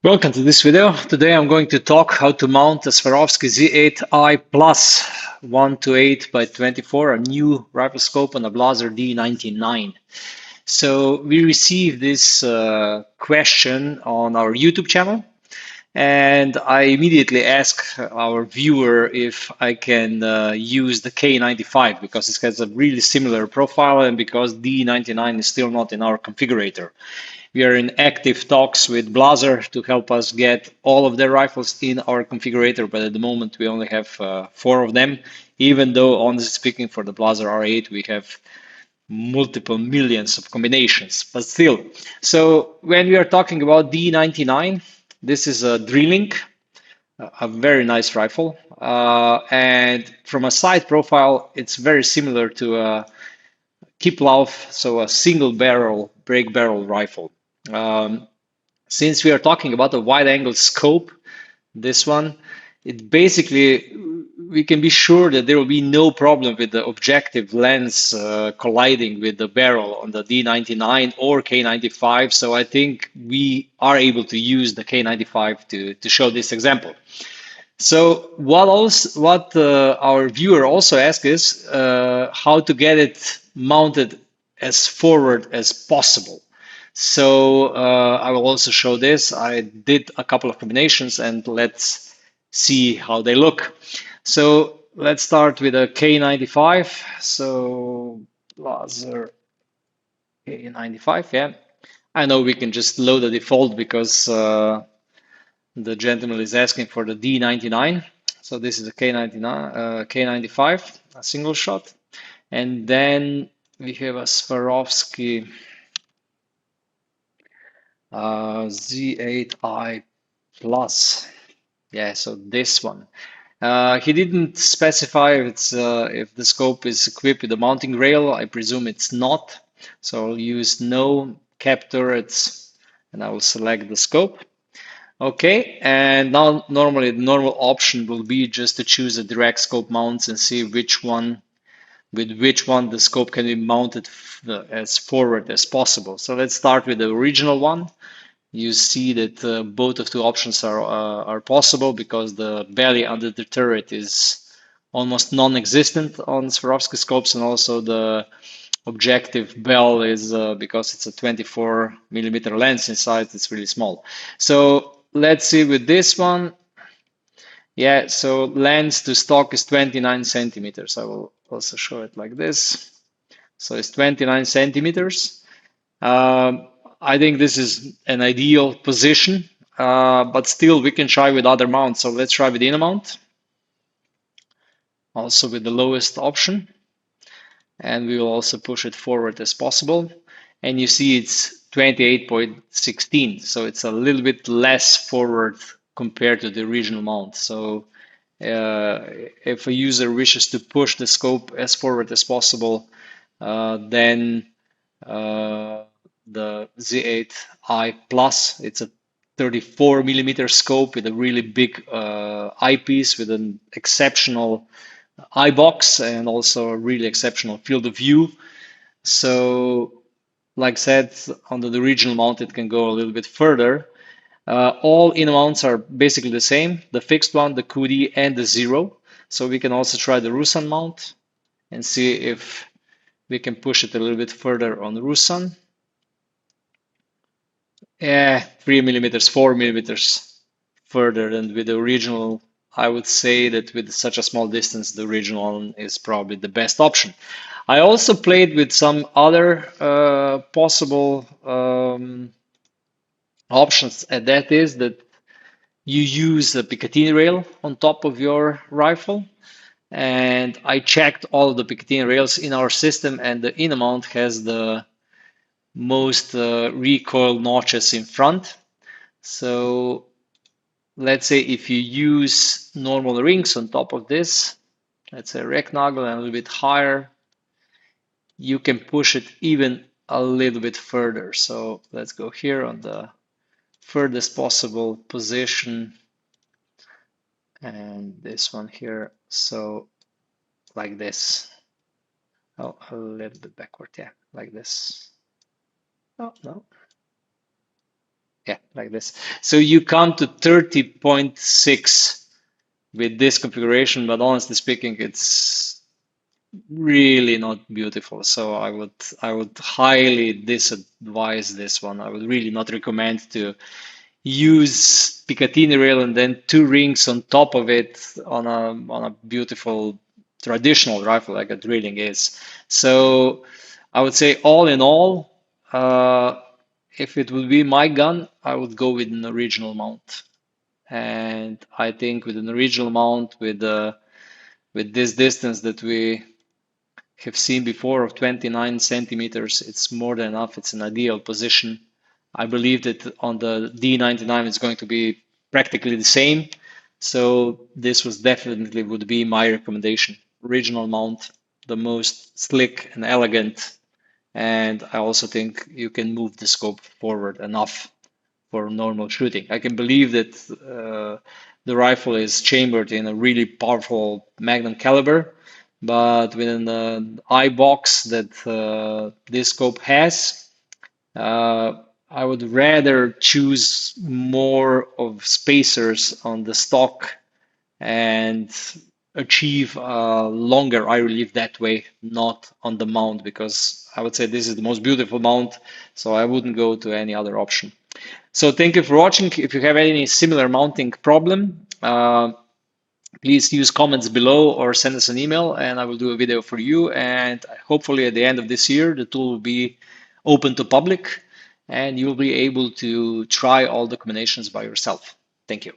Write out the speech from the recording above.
Welcome to this video. Today I'm going to talk how to mount a Swarovski Z8i Plus 128 by 24, a new rifle scope on a Blaser D99. So we received this question on our YouTube channel, and I immediately asked our viewer if I can use the K95 because it has a really similar profile and because D99 is still not in our configurator. We are in active talks with Blaser to help us get all of their rifles in our configurator, but at the moment we only have 4 of them, even though, honestly speaking, for the Blaser R8 we have multiple millions of combinations, but still. So when we are talking about D99, this is a drilling, a very nice rifle. And from a sight profile, it's very similar to a Kiplauf, so a single barrel, break barrel rifle. Um, since we are talking about a wide angle scope, this one, it basically, we can be sure that there will be no problem with the objective lens colliding with the barrel on the D99 or K95. So I think we are able to use the K95 to show this example. So what our viewer also asked is how to get it mounted as forward as possible. So I will also show this. I did a couple of combinations and let's see how they look. So let's start with a K95. So Blaser K95, yeah. I know we can just load the default because the gentleman is asking for the D99. So this is a K99, K95, a single shot. And then we have a Swarovski Z8i Plus. Yeah, so this one. He didn't specify if the scope is equipped with a mounting rail. I presume it's not. So I'll use no cap turrets and I will select the scope. Okay, and now normally the normal option will be just to choose a direct scope mounts and see which one the scope can be mounted as forward as possible. So let's start with the original one. You see that both of two options are possible because the belly under the turret is almost non-existent on Swarovski scopes, and also the objective bell is because it's a 24 millimeter lens inside, it's really small. So let's see with this one. Yeah, so lens to stock is 29 centimeters. I will also show it like this. So it's 29 centimeters. I think this is an ideal position, but still we can try with other mounts. So let's try with inner mount, also with the lowest option. And we will also push it forward as possible. And you see it's 28.16, so it's a little bit less forward compared to the original mount. So if a user wishes to push the scope as forward as possible, then the Z8i Plus, it's a 34 millimeter scope with a really big eyepiece with an exceptional eye box and also a really exceptional field of view. So, like I said, under the regional mount, it can go a little bit further. All in mounts are basically the same, the fixed one, the Kudi, and the zero. So we can also try the Rusan mount and see if we can push it a little bit further on Rusan. Yeah, 3 millimeters, 4 millimeters further than with the original. I would say that with such a small distance, the original one is probably the best option. I also played with some other possible options, and that is that you use a Picatinny rail on top of your rifle. And I checked all of the Picatinny rails in our system, and the inner mount has the most recoil notches in front. So let's say if you use normal rings on top of this, let's say rectangle and a little bit higher, you can push it even a little bit further. So let's go here on the furthest possible position and this one here. So like this. Oh, a little bit backward, yeah, like this. Oh, no. Yeah, like this. So you come to 30.6 with this configuration, but honestly speaking, it's really not beautiful. So I would highly disadvise this one. I would really not recommend to use Picatinny rail and then two rings on top of it on a beautiful traditional rifle like a drilling is. So I would say all in all, if it would be my gun, I would go with an original mount. And I think with an original mount with this distance that we have seen before of 29 centimeters, it's more than enough. It's an ideal position. I believe that on the D99 it's going to be practically the same. So this was definitely would be my recommendation. Original mount, the most slick and elegant. And I also think you can move the scope forward enough for normal shooting. I can believe that the rifle is chambered in a really powerful magnum caliber, but within the eye box that this scope has, I would rather choose more of spacers on the stock and achieve a longer eye relief that way, not on the mount, because I would say this is the most beautiful mount, so I wouldn't go to any other option. So thank you for watching. If you have any similar mounting problem, please use comments below or send us an email and I will do a video for you. And hopefully at the end of this year, the tool will be open to public and you'll be able to try all the combinations by yourself. Thank you.